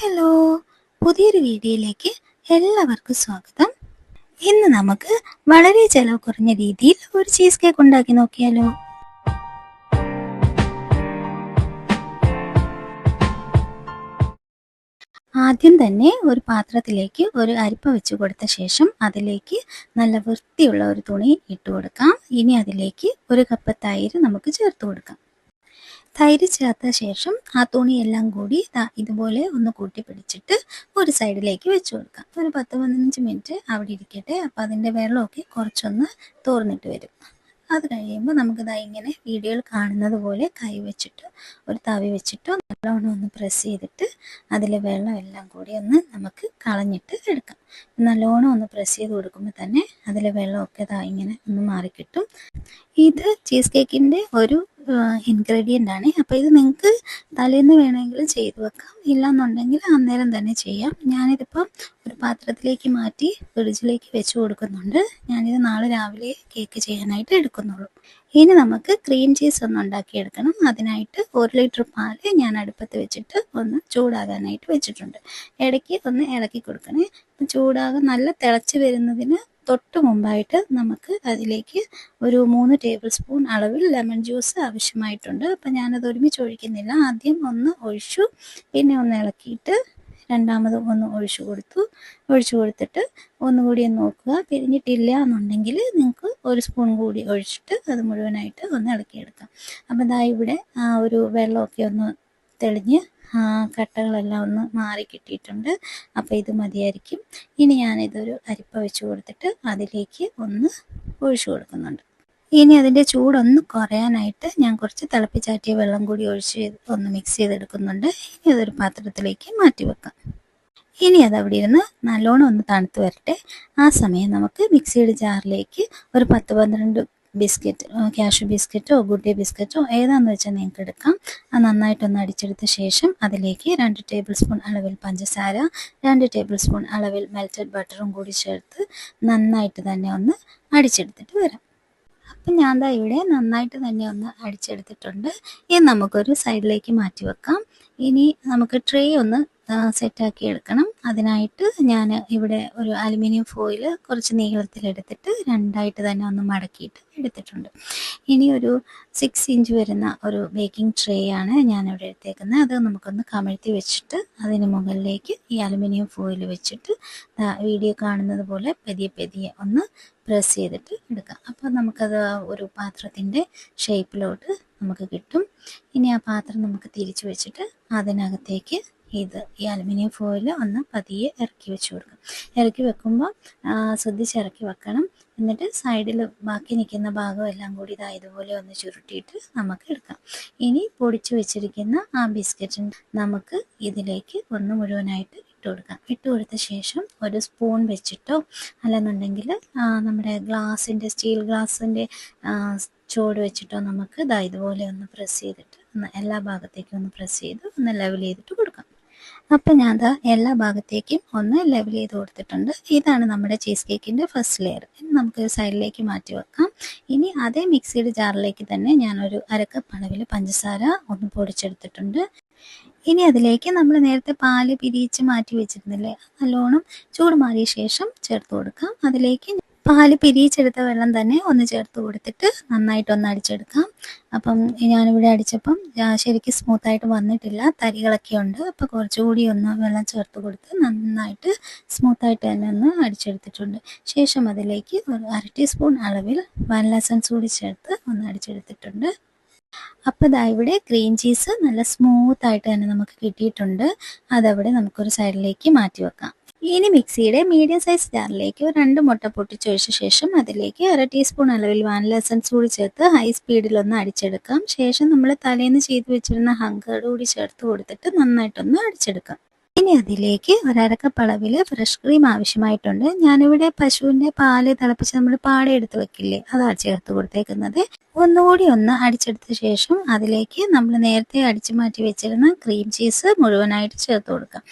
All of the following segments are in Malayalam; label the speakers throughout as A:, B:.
A: ഹലോ, പുതിയൊരു വീഡിയോയിലേക്ക് എല്ലാവർക്കും സ്വാഗതം. ഇന്ന് നമുക്ക് വളരെ ചെലവ് കുറഞ്ഞ രീതിയിൽ ഒരു ചീസ് കേക്ക് ഉണ്ടാക്കി നോക്കിയാലോ? ആദ്യം തന്നെ ഒരു പാത്രത്തിലേക്ക് ഒരു അരിപ്പ വെച്ച് കൊടുത്ത ശേഷം അതിലേക്ക് നല്ല വൃത്തിയുള്ള ഒരു തുണി ഇട്ട് കൊടുക്കാം. ഇനി അതിലേക്ക് ഒരു കപ്പ് തൈര് നമുക്ക് ചേർത്ത് കൊടുക്കാം. തൈര് ചേർത്ത ശേഷം ആ തുണിയെല്ലാം കൂടി ഇതുപോലെ ഒന്ന് കൂട്ടി പിടിച്ചിട്ട് ഒരു സൈഡിലേക്ക് വെച്ച് കൊടുക്കാം. ഒരു 10-15 മിനിറ്റ് അവിടെ ഇരിക്കട്ടെ. അപ്പോൾ അതിൻ്റെ വെള്ളമൊക്കെ കുറച്ചൊന്ന് തോർന്നിട്ട് വരും. അത് കഴിയുമ്പോൾ നമുക്കിതാ ഇങ്ങനെ വീഡിയോയിൽ കാണുന്നത് പോലെ കൈ വെച്ചിട്ട് ഒരു തവി വെച്ചിട്ടോ നല്ലോണം ഒന്ന് പ്രസ് ചെയ്തിട്ട് അതിലെ വെള്ളം എല്ലാം കൂടി ഒന്ന് നമുക്ക് കളഞ്ഞിട്ട് എടുക്കാം. നല്ലോണം ഒന്ന് പ്രസ് ചെയ്ത് കൊടുക്കുമ്പോൾ തന്നെ അതിലെ വെള്ളമൊക്കെ ഇതാ ഇങ്ങനെ ഒന്ന് മാറിക്കിട്ടും. ഇത് ചീസ് കേക്കിൻ്റെ ഒരു ഇൻഗ്രീഡിയൻ്റ് ആണ്. അപ്പോൾ ഇത് നിങ്ങൾക്ക് തലേന്ന് വേണമെങ്കിൽ ചെയ്ത് വെക്കാം, ഇല്ലാന്നുണ്ടെങ്കിൽ അന്നേരം തന്നെ ചെയ്യാം. ഞാനിതിപ്പം ഒരു പാത്രത്തിലേക്ക് മാറ്റി ഫ്രിഡ്ജിലേക്ക് വെച്ച് കൊടുക്കുന്നുണ്ട്. ഞാനിത് നാളെ രാവിലെ കേക്ക് ചെയ്യാനായിട്ട് എടുക്കുന്നുള്ളൂ. ഇനി നമുക്ക് ക്രീം ചീസ് ഒന്ന് ഉണ്ടാക്കിയെടുക്കണം. അതിനായിട്ട് 1 ലിറ്റർ പാല് ഞാൻ അടുപ്പത്ത് വെച്ചിട്ട് ഒന്ന് ചൂടാകാനായിട്ട് വെച്ചിട്ടുണ്ട്. ഇടയ്ക്ക് ഒന്ന് ഇളക്കി കൊടുക്കണേ. ചൂടാകാൻ നല്ല തിളച്ച് വരുന്നതിന് തൊട്ട് മുമ്പായിട്ട് നമുക്ക് അതിലേക്ക് ഒരു 3 ടേബിൾ സ്പൂൺ അളവിൽ ലെമൺ ജ്യൂസ് ആവശ്യമായിട്ടുണ്ട്. അപ്പം ഞാനത് ഒരുമിച്ച് ഒഴിക്കുന്നില്ല. ആദ്യം ഒന്ന് ഒഴിച്ചു, പിന്നെ ഒന്ന് ഇളക്കിയിട്ട് രണ്ടാമത് ഒന്ന് ഒഴിച്ചു കൊടുത്തിട്ട് ഒന്നുകൂടി ഒന്ന് നോക്കുക. പിരിഞ്ഞിട്ടില്ല എന്നുണ്ടെങ്കിൽ നിങ്ങൾക്ക് 1 സ്പൂൺ കൂടി ഒഴിച്ചിട്ട് അത് മുഴുവനായിട്ട് ഒന്ന് ഇളക്കിയെടുക്കാം. അപ്പം ദാ ഇവിടെ ആ ഒരു വെള്ളമൊക്കെ ഒന്ന് തെളിഞ്ഞ് കട്ടകളെല്ലാം ഒന്ന് മാറി കിട്ടിയിട്ടുണ്ട്. അപ്പോൾ ഇത് മതിയായിരിക്കും. ഇനി ഞാനിതൊരു അരിപ്പ വെച്ച് കൊടുത്തിട്ട് അതിലേക്ക് ഒന്ന് ഒഴിച്ചു കൊടുക്കുന്നുണ്ട്. ഇനി അതിൻ്റെ ചൂടൊന്ന് കുറയാനായിട്ട് ഞാൻ കുറച്ച് തിളപ്പിച്ചാറ്റിയ വെള്ളം കൂടി ഒഴിച്ച് ഒന്ന് മിക്സ് ചെയ്തെടുക്കുന്നുണ്ട്. ഇനി അതൊരു പാത്രത്തിലേക്ക് മാറ്റി വെക്കാം. ഇനി അതവിടെ ഇരുന്ന് നല്ലോണം ഒന്ന് തണുത്ത് വരട്ടെ. ആ സമയം നമുക്ക് മിക്സിയുടെ ജാറിലേക്ക് ഒരു 10-12 ബിസ്ക്കറ്റ്, കാഷ്യൂ ബിസ്ക്കറ്റോ ഗുഡ് ഡേ ബിസ്ക്കറ്റോ ഏതാണെന്ന് വെച്ചാൽ നിങ്ങൾക്ക് എടുക്കാം. അത് നന്നായിട്ടൊന്ന് അടിച്ചെടുത്ത ശേഷം അതിലേക്ക് 2 ടേബിൾ സ്പൂൺ അളവിൽ പഞ്ചസാര, 2 ടേബിൾ സ്പൂൺ അളവിൽ മെൽറ്റഡ് ബട്ടറും കൂടി ചേർത്ത് നന്നായിട്ട് തന്നെ ഒന്ന് അടിച്ചെടുത്തിട്ട് വരാം. അപ്പം ഞാൻ ദാ ഇവിടെ നന്നായിട്ട് തന്നെ ഒന്ന് അടിച്ചെടുത്തിട്ടുണ്ട്. ഇനി നമുക്കൊരു സൈഡിലേക്ക് മാറ്റി വെക്കാം. ഇനി നമുക്ക് ട്രേ ഒന്ന് സെറ്റാക്കി എടുക്കണം. അതിനായിട്ട് ഞാൻ ഇവിടെ ഒരു അലുമിനിയം ഫോയിൽ കുറച്ച് നീളത്തിലെടുത്തിട്ട് രണ്ടായിട്ട് തന്നെ ഒന്ന് മടക്കിയിട്ട് എടുത്തിട്ടുണ്ട്. ഇനി ഒരു 6 ഇഞ്ച് വരുന്ന ഒരു ബേക്കിംഗ് ട്രേ ആണ് ഞാനിവിടെ എടുത്തേക്കുന്നത്. അത് നമുക്കൊന്ന് കമഴ്ത്തി വെച്ചിട്ട് അതിന് മുകളിലേക്ക് ഈ അലുമിനിയം ഫോയിൽ വെച്ചിട്ട് വീഡിയോ കാണുന്നത് പോലെ പതിയെ ഒന്ന് പ്രസ് ചെയ്തിട്ട് എടുക്കാം. അപ്പോൾ നമുക്കത് ഒരു പാത്രത്തിൻ്റെ ഷേപ്പിലോട്ട് നമുക്ക് കിട്ടും. ഇനി ആ പാത്രം നമുക്ക് തിരിച്ചു വെച്ചിട്ട് അതിനകത്തേക്ക് ഈ അലുമിനിയം ഫോയിൽ ഒന്ന് പതിയെ ഇറക്കി വെച്ച് കൊടുക്കാം. ഇറക്കി വെക്കുമ്പോൾ ശ്രദ്ധിച്ചിറക്കി വെക്കണം. എന്നിട്ട് സൈഡിൽ ബാക്കി നിൽക്കുന്ന ഭാഗം എല്ലാം കൂടി ഇതുപോലെ ഒന്ന് ചുരുട്ടിയിട്ട് നമുക്ക് എടുക്കാം. ഇനി പൊടിച്ചു വെച്ചിരിക്കുന്ന ആ ബിസ്ക്കറ്റ് നമുക്ക് ഇതിലേക്ക് ഒന്ന് മുഴുവനായിട്ട് ഇട്ട് കൊടുത്ത ശേഷം ഒരു സ്പൂൺ വെച്ചിട്ടോ അല്ലെന്നുണ്ടെങ്കിൽ നമ്മുടെ സ്റ്റീൽ ഗ്ലാസിൻ്റെ ചോട് വെച്ചിട്ടോ നമുക്ക് ഇതുപോലെ ഒന്ന് പ്രസ് ചെയ്തിട്ട് എല്ലാ ഭാഗത്തേക്കും ഒന്ന് പ്രസ് ചെയ്ത് ഒന്ന് ലെവൽ ചെയ്തിട്ട് കൊടുക്കാം. അപ്പം ഞാൻ എല്ലാ ഭാഗത്തേക്കും ഒന്ന് ലെവൽ ചെയ്ത് കൊടുത്തിട്ടുണ്ട്. ഇതാണ് നമ്മുടെ ചീസ് കേക്കിൻ്റെ ഫസ്റ്റ് ലെയർ. ഇനി നമുക്ക് സൈഡിലേക്ക് മാറ്റി വെക്കാം. ഇനി അതേ മിക്സിയുടെ ജാറിലേക്ക് തന്നെ ഞാനൊരു 1/2 കപ്പ് അളവിൽ പഞ്ചസാര ഒന്ന് പൊടിച്ചെടുത്തിട്ടുണ്ട്. ഇനി അതിലേക്ക് നമ്മൾ നേരത്തെ പാല് പിരിയിച്ച് മാറ്റി വെച്ചിരുന്നില്ലേ, നല്ലോണം ചൂട് മാറിയ ശേഷം ചേർത്ത് കൊടുക്കാം. അതിലേക്ക് പാല് പിരിയിച്ചെടുത്ത വെള്ളം തന്നെ ഒന്ന് ചേർത്ത് കൊടുത്തിട്ട് നന്നായിട്ടൊന്ന് അടിച്ചെടുക്കാം. അപ്പം ഞാനിവിടെ അടിച്ചപ്പം ശരിക്കും സ്മൂത്തായിട്ട് വന്നിട്ടില്ല, തരികളൊക്കെ ഉണ്ട്. അപ്പോൾ കുറച്ചുകൂടി ഒന്ന് വെള്ളം ചേർത്ത് കൊടുത്ത് നന്നായിട്ട് സ്മൂത്തായിട്ട് തന്നെ ഒന്ന് അടിച്ചെടുത്തിട്ടുണ്ട്. ശേഷം അതിലേക്ക് ഒരു 1/2 ടീസ്പൂൺ അളവിൽ വാനില എസൻസ് കൂടി ചേർത്ത് ഒന്ന് അടിച്ചെടുത്തിട്ടുണ്ട്. അപ്പോൾ ഇവിടെ ക്രീം ചീസ് നല്ല സ്മൂത്തായിട്ട് തന്നെ നമുക്ക് കിട്ടിയിട്ടുണ്ട്. അതവിടെ നമുക്കൊരു സൈഡിലേക്ക് മാറ്റി വെക്കാം. ഇനി മിക്സിയുടെ മീഡിയം സൈസ് ജാറിലേക്ക് 2 മുട്ട പൊട്ടിച്ചൊഴിച്ച ശേഷം അതിലേക്ക് 1/2 ടീസ്പൂൺ അളവിൽ വാനില എസൻസ് കൂടി ചേർത്ത് ഹൈ സ്പീഡിലൊന്ന് അടിച്ചെടുക്കാം. ശേഷം നമ്മൾ തലേന്ന് ചെയ്ത് വെച്ചിരുന്ന ഹങ്കേർഡ് കൂടി ചേർത്ത് കൊടുത്തിട്ട് നന്നായിട്ടൊന്ന് അടിച്ചെടുക്കാം. ഇനി അതിലേക്ക് 1/2 കപ്പ് അളവിൽ ഫ്രഷ് ക്രീം ആവശ്യമായിട്ടുണ്ട്. ഞാനിവിടെ പശുവിൻ്റെ പാല് തിളപ്പിച്ച് നമ്മൾ പാട എടുത്ത് വെക്കില്ലേ, അതാണ് ചേർത്ത് കൊടുത്തേക്കുന്നത്. ഒന്നുകൂടി ഒന്ന് അടിച്ചെടുത്ത ശേഷം അതിലേക്ക് നമ്മൾ നേരത്തെ അടിച്ചു മാറ്റി വെച്ചിരുന്ന ക്രീം ചീസ് മുഴുവനായിട്ട് ചേർത്ത് കൊടുക്കാം.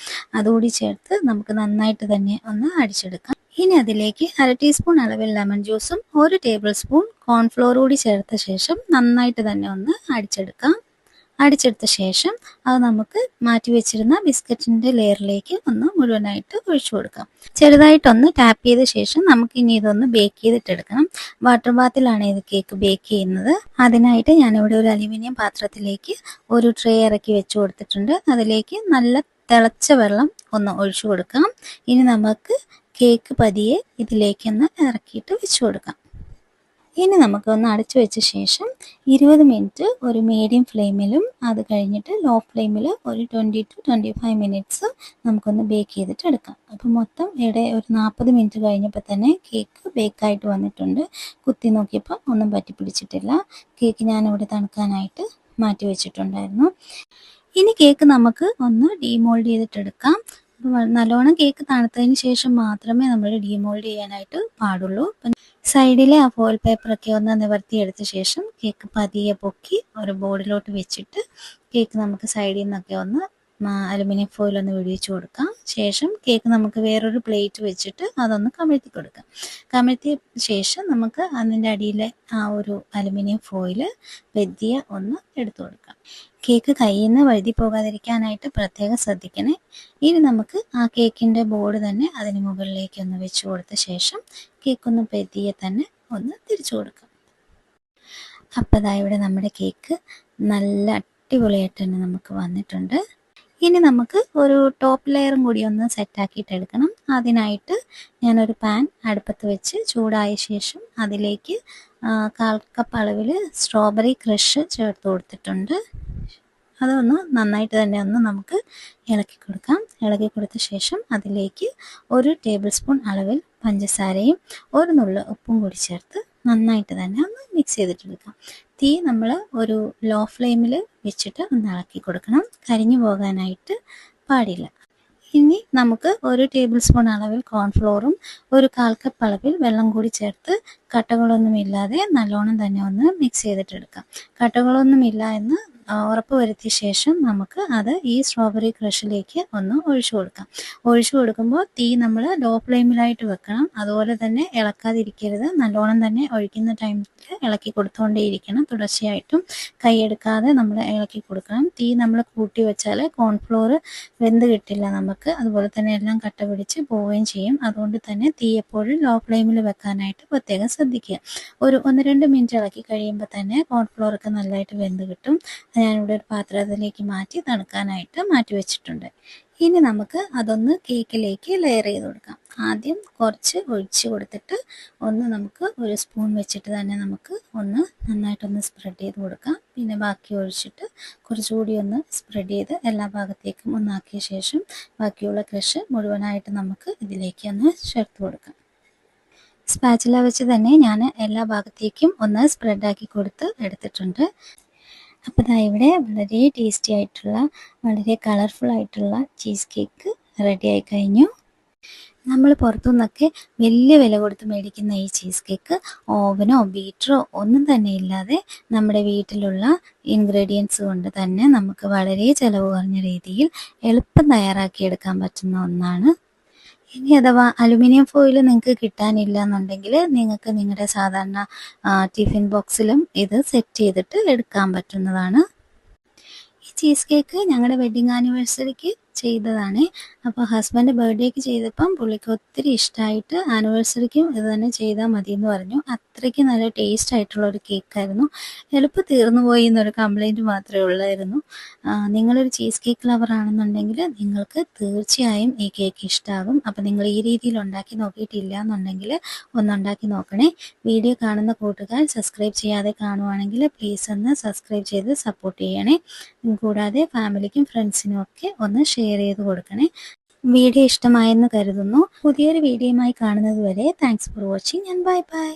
A: അതുകൂടി ചേർത്ത് നമുക്ക് നന്നായിട്ട് തന്നെ ഒന്ന് അടിച്ചെടുക്കാം. ഇനി അതിലേക്ക് 1/2 ടീസ്പൂൺ അളവിൽ ലെമൺ ജ്യൂസും 1 ടേബിൾ സ്പൂൺ കോൺഫ്ലോർ കൂടി ചേർത്ത ശേഷം നന്നായിട്ട് തന്നെ ഒന്ന് അടിച്ചെടുക്കാം. അടിച്ചെടുത്ത ശേഷം അത് നമുക്ക് മാറ്റി വെച്ചിരുന്ന ബിസ്ക്കറ്റിൻ്റെ ലെയറിലേക്ക് ഒന്ന് മുഴുവനായിട്ട് ഒഴിച്ചു കൊടുക്കാം. ചെറുതായിട്ടൊന്ന് ടാപ്പ് ചെയ്ത ശേഷം നമുക്ക് ഇനി ഇതൊന്ന് ബേക്ക് ചെയ്തിട്ടെടുക്കണം. വാട്ടർ ബാത്തിലാണ് ഇത് കേക്ക് ബേക്ക് ചെയ്യുന്നത്. അതിനായിട്ട് ഞാനിവിടെ ഒരു അലുമിനിയം പാത്രത്തിലേക്ക് ഒരു ട്രേ ഇറക്കി വെച്ച് കൊടുത്തിട്ടുണ്ട്. അതിലേക്ക് നല്ല തിളച്ച വെള്ളം ഒന്ന് ഒഴിച്ചു കൊടുക്കാം. ഇനി നമുക്ക് കേക്ക് പതിയെ ഇതിലേക്കൊന്ന് ഇറക്കിയിട്ട് വെച്ച് കൊടുക്കാം. ഇനി നമുക്കൊന്ന് അടച്ചു വെച്ച ശേഷം 20 മിനിറ്റ് ഒരു മീഡിയം ഫ്ലെയിമിലും അത് കഴിഞ്ഞിട്ട് ലോ ഫ്ലെയിമിൽ ഒരു 20 to 25 മിനിറ്റ്സ് നമുക്കൊന്ന് ബേക്ക് ചെയ്തിട്ട് എടുക്കാം. അപ്പോൾ മൊത്തം ഇവിടെ ഒരു 40 മിനിറ്റ് കഴിഞ്ഞപ്പോൾ തന്നെ കേക്ക് ബേക്കായിട്ട് വന്നിട്ടുണ്ട്. കുത്തി നോക്കിയപ്പോൾ ഒന്നും പറ്റി പിടിച്ചിട്ടില്ല. കേക്ക് ഞാനിവിടെ തണുക്കാനായിട്ട് മാറ്റി വെച്ചിട്ടുണ്ടായിരുന്നു. ഇനി കേക്ക് നമുക്ക് ഒന്ന് ഡീമോൾഡ് ചെയ്തിട്ടെടുക്കാം. നല്ലോണം കേക്ക് തണുത്തതിന് ശേഷം മാത്രമേ നമ്മൾ ഡീമോൾഡ് ചെയ്യാനായിട്ട് പാടുള്ളൂ. സൈഡിലെ ആ ഫോയിൽ പേപ്പറൊക്കെ ഒന്ന് നിവർത്തിയെടുത്ത ശേഷം കേക്ക് പതിയെ പൊക്കി ഒരു ബോർഡിലോട്ട് വെച്ചിട്ട് കേക്ക് നമുക്ക് സൈഡിൽ നിന്നൊക്കെ ഒന്ന് അലുമിനിയം ഫോയിൽ ഒന്ന് വിടിയിച്ചു കൊടുക്കാം. ശേഷം കേക്ക് നമുക്ക് വേറൊരു പ്ലേറ്റ് വെച്ചിട്ട് അതൊന്ന് കമിഴ്ത്തി കൊടുക്കാം. കമിഴ്ത്തിയ ശേഷം നമുക്ക് അതിൻ്റെ അടിയിലെ ആ ഒരു അലുമിനിയം ഫോയിൽ വെദ്യ ഒന്ന് എടുത്തു കൊടുക്കാം. കേക്ക് കയ്യിൽ നിന്ന് വഴുതി പോകാതിരിക്കാനായിട്ട് പ്രത്യേകം ശ്രദ്ധിക്കണേ. ഇനി നമുക്ക് ആ കേക്കിൻ്റെ ബോർഡ് തന്നെ അതിന് മുകളിലേക്ക് ഒന്ന് വെച്ച് കൊടുത്ത ശേഷം കേക്കൊന്ന് പെതിയെ തന്നെ ഒന്ന് തിരിച്ചു കൊടുക്കാം. അപ്പോൾ അതാ ഇവിടെ നമ്മുടെ കേക്ക് നല്ല അടിപൊളിയായിട്ട് തന്നെ നമുക്ക് വന്നിട്ടുണ്ട്. ഇനി നമുക്ക് ഒരു ടോപ്പ് ലെയറും കൂടി ഒന്ന് സെറ്റാക്കിയിട്ട് എടുക്കണം. അതിനായിട്ട് ഞാനൊരു പാൻ അടുപ്പത്ത് വെച്ച് ചൂടായ ശേഷം അതിലേക്ക് 1/4 കപ്പ് അളവിൽ സ്ട്രോബെറി ക്രഷ് ചേർത്ത് കൊടുത്തിട്ടുണ്ട്. അതൊന്ന് നന്നായിട്ട് തന്നെ ഒന്ന് നമുക്ക് ഇളക്കി കൊടുക്കാം. ഇളക്കി കൊടുത്ത ശേഷം അതിലേക്ക് 1 ടേബിൾ സ്പൂൺ അളവിൽ പഞ്ചസാരയും 1 നുള്ള് ഉപ്പും കൂടി ചേർത്ത് നന്നായിട്ട് തന്നെ ഒന്ന് മിക്സ് ചെയ്തിട്ടെടുക്കാം. തീ നമ്മൾ ഒരു ലോ ഫ്ലെയിമിൽ വെച്ചിട്ട് ഒന്ന് ഇളക്കി കൊടുക്കണം. കരിഞ്ഞു പോകാനായിട്ട് പാടില്ല. ഇനി നമുക്ക് 1 ടേബിൾ സ്പൂൺ അളവിൽ കോൺഫ്ലോറും 1/4 കപ്പ് അളവിൽ വെള്ളം കൂടി ചേർത്ത് കട്ടകളൊന്നുമില്ലാതെ നല്ലോണം തന്നെ ഒന്ന് മിക്സ് ചെയ്തിട്ടെടുക്കാം. കട്ടകളൊന്നുമില്ല എന്ന് ഉറപ്പ് വരുത്തിയ ശേഷം നമുക്ക് അത് ഈ സ്ട്രോബെറി ക്രഷിലേക്ക് ഒന്ന് ഒഴിച്ചു കൊടുക്കാം. ഒഴിച്ചു കൊടുക്കുമ്പോൾ തീ നമ്മൾ ലോ ഫ്ലെയിമിലായിട്ട് വെക്കണം. അതുപോലെ തന്നെ ഇളക്കാതിരിക്കരുത്. നല്ലോണം തന്നെ ഒഴിക്കുന്ന ടൈമിൽ ഇളക്കി കൊടുത്തുകൊണ്ടേയിരിക്കണം. തുടർച്ചയായിട്ടും കൈയെടുക്കാതെ നമ്മൾ ഇളക്കി കൊടുക്കണം. തീ നമ്മൾ കൂട്ടി വെച്ചാൽ കോൺഫ്ലോർ വെന്ത് കിട്ടില്ല നമുക്ക്. അതുപോലെ തന്നെ എല്ലാം കട്ട പിടിച്ച് പോവുകയും ചെയ്യും. അതുകൊണ്ട് തന്നെ തീ എപ്പോഴും ലോ ഫ്ലെയിമിൽ വെക്കാനായിട്ട് പ്രത്യേകം ശ്രദ്ധിക്കുക. ഒരു 1-2 മിനിറ്റ് ഇളക്കി കഴിയുമ്പോൾ തന്നെ കോൺഫ്ലോറൊക്കെ നല്ലതായിട്ട് വെന്ത് കിട്ടും. ഞാനിവിടെ ഒരു പാത്രത്തിലേക്ക് മാറ്റി തണുക്കാനായിട്ട് മാറ്റി വെച്ചിട്ടുണ്ട്. ഇനി നമുക്ക് അതൊന്ന് കേക്കിലേക്ക് ലെയർ ചെയ്ത് കൊടുക്കാം. ആദ്യം കുറച്ച് ഒഴിച്ച് കൊടുത്തിട്ട് ഒന്ന് നമുക്ക് ഒരു സ്പൂൺ വെച്ചിട്ട് തന്നെ നമുക്ക് ഒന്ന് നന്നായിട്ടൊന്ന് സ്പ്രെഡ് ചെയ്ത് കൊടുക്കാം. പിന്നെ ബാക്കി ഒഴിച്ചിട്ട് കുറച്ചുകൂടി ഒന്ന് സ്പ്രെഡ് ചെയ്ത് എല്ലാ ഭാഗത്തേക്കും ഒന്നാക്കിയ ശേഷം ബാക്കിയുള്ള ക്രഷ് മുഴുവനായിട്ട് നമുക്ക് ഇതിലേക്ക് ഒന്ന് ചേർത്ത് കൊടുക്കാം. സ്പാച്ചുല വെച്ച് തന്നെ ഞാൻ എല്ലാ ഭാഗത്തേക്കും ഒന്ന് സ്പ്രെഡാക്കി കൊടുത്ത് എടുത്തിട്ടുണ്ട്. അപ്പോൾ ദാ ഇവിടെ വളരെ ടേസ്റ്റി ആയിട്ടുള്ള വളരെ കളർഫുൾ ആയിട്ടുള്ള ചീസ് കേക്ക് റെഡി ആയി കഴിഞ്ഞു. നമ്മൾ പുറത്തുനിന്നൊക്കെ വലിയ വില കൊടുത്ത് മേടിക്കുന്ന ഈ ചീസ് കേക്ക് ഓവനോ ബീറ്ററോ ഒന്നും തന്നെ ഇല്ലാതെ നമ്മുടെ വീട്ടിലുള്ള ഇൻഗ്രീഡിയൻസ് കൊണ്ട് തന്നെ നമുക്ക് വളരെ ചിലവ് കുറഞ്ഞ രീതിയിൽ എളുപ്പം തയ്യാറാക്കിയെടുക്കാൻ പറ്റുന്ന ഒന്നാണ്. ഇനി അഥവാ അലുമിനിയം ഫോയിൽ നിങ്ങൾക്ക് കിട്ടാനില്ല എന്നുണ്ടെങ്കിൽ നിങ്ങൾക്ക് നിങ്ങളുടെ സാധാരണ ടിഫിൻ ബോക്സിലും ഇത് സെറ്റ് ചെയ്തിട്ട് എടുക്കാൻ പറ്റുന്നതാണ്. ഈ ചീസ് കേക്ക് ഞങ്ങളുടെ വെഡ്ഡിങ് ആനിവേഴ്സറിക്ക് ചെയ്തതാണ്. അപ്പോൾ ഹസ്ബൻഡ് ബർത്ത്ഡേക്ക് ചെയ്തപ്പം പുള്ളിക്ക് ഒത്തിരി ഇഷ്ടമായിട്ട് ആനിവേഴ്സറിക്കും ഇത് തന്നെ ചെയ്താൽ മതി എന്ന് പറഞ്ഞു. അത്രയ്ക്ക് നല്ല ടേസ്റ്റ് ആയിട്ടുള്ള ഒരു കേക്കായിരുന്നു. എളുപ്പം തീർന്നു പോയി എന്നൊരു കംപ്ലൈൻറ്റ് മാത്രമേ ഉള്ളായിരുന്നു. നിങ്ങളൊരു ചീസ് കേക്ക് ലവർ ആണെന്നുണ്ടെങ്കിൽ നിങ്ങൾക്ക് തീർച്ചയായും ഈ കേക്ക് ഇഷ്ടമാകും. അപ്പോൾ നിങ്ങൾ ഈ രീതിയിൽ ഉണ്ടാക്കി നോക്കിയിട്ടില്ല എന്നുണ്ടെങ്കിൽ ഒന്നുണ്ടാക്കി നോക്കണേ. വീഡിയോ കാണുന്ന കൂട്ടുകാർ സബ്സ്ക്രൈബ് ചെയ്യാതെ കാണുവാണെങ്കിൽ പ്ലീസ് ഒന്ന് സബ്സ്ക്രൈബ് ചെയ്ത് സപ്പോർട്ട് ചെയ്യണേ. കൂടാതെ ഫാമിലിക്കും ഫ്രണ്ട്സിനും ഒക്കെ ഒന്ന് ഷെയർ ചെയ്ത് കൊടുക്കണേ. വീഡിയോ ഇഷ്ടമായെന്ന് കരുതുന്നു. പുതിയൊരു വീഡിയോയുമായി കാണുന്നത് വരെ thanks for watching and bye bye.